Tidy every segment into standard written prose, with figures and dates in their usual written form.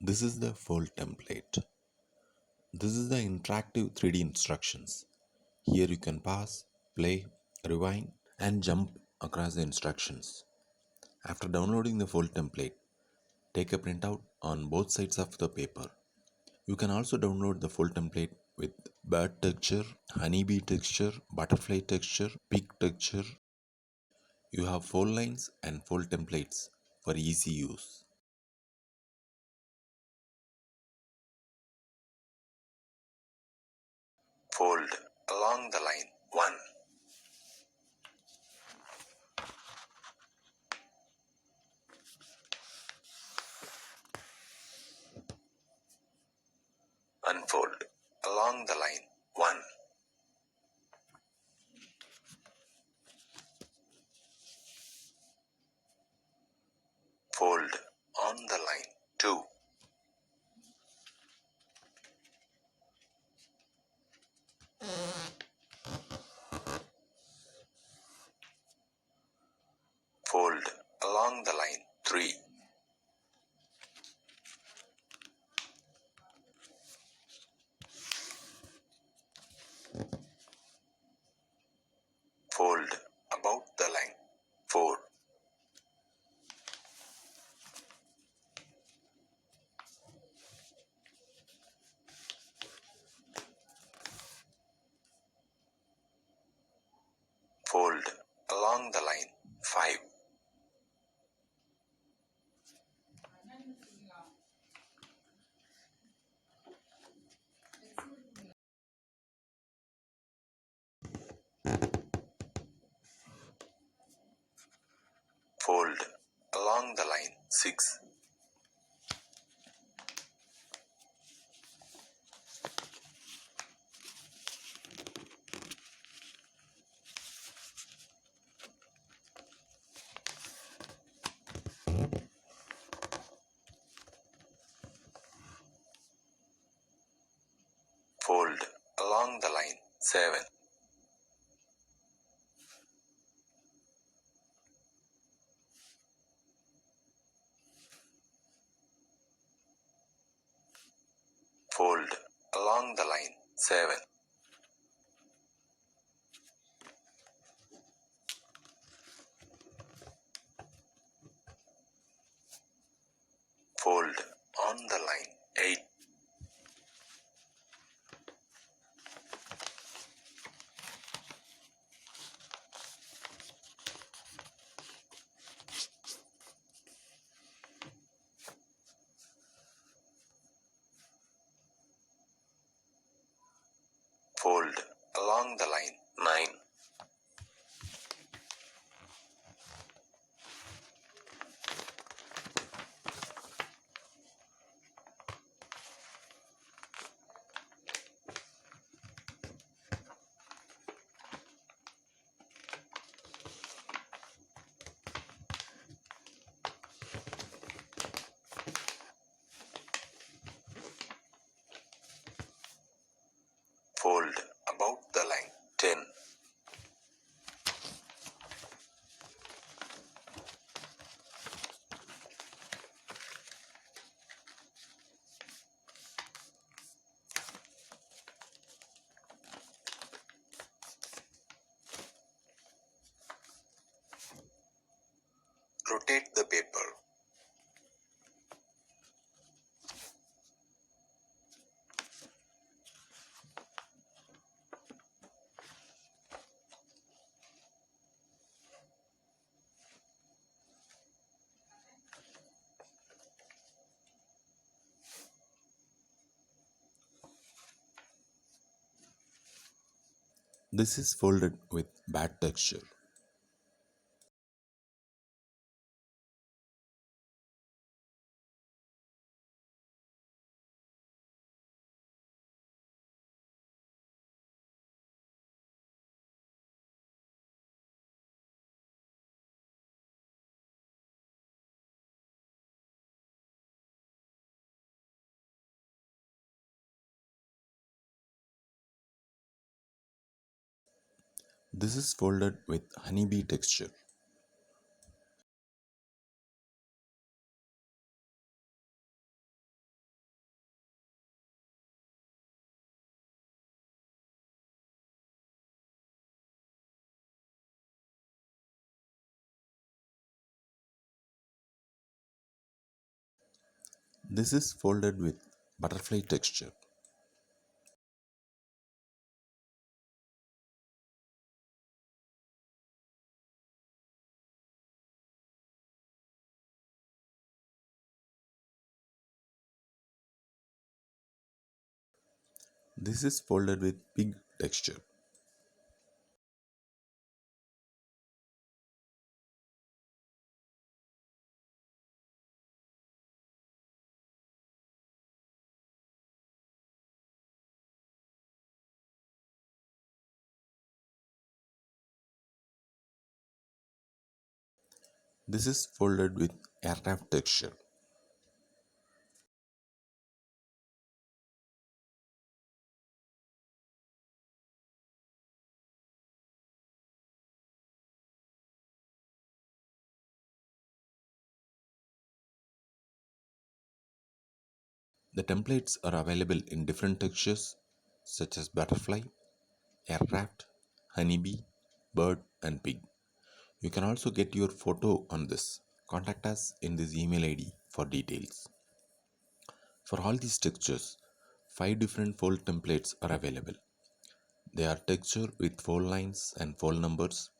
This is the fold template. This is the interactive 3D instructions. Here you can pause, play, rewind, and jump across the instructions. After downloading the fold template, take a printout on both sides of the paper. You can also download the fold template with bird texture, honeybee texture, butterfly texture, pig texture. You have fold lines and fold templates for easy use. Fold along the line 1. Unfold along the line 1. Fold on the line 2. Fold along the line 3. Fold about the line 4. Fold along the line 5. Fold along the line 6. Fold along the line 7. Fold along the line 7. Fold on the line 8. Fold along the line 9. Fold about the line 10. Rotate the paper. This is folded with bad texture. This is folded with honeybee texture. This is folded with butterfly texture. This is folded with pig texture. This is folded with aircraft texture. The templates are available in different textures such as butterfly, aircraft, honeybee, bird, and pig. You can also get your photo on this. Contact us in this email ID for details. For all these textures, 5 different fold templates are available. They are texture with fold lines and fold numbers,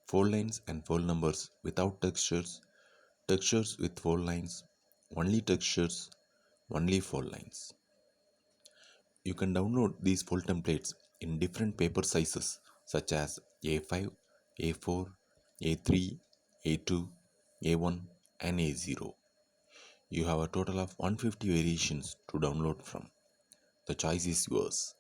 fold lines and fold numbers without textures, textures with fold lines, only textures, only fold lines. You can download these fold templates in different paper sizes such as A5, A4, A3, A2, A1, and A0. You have a total of 150 variations to download from. The choice is yours.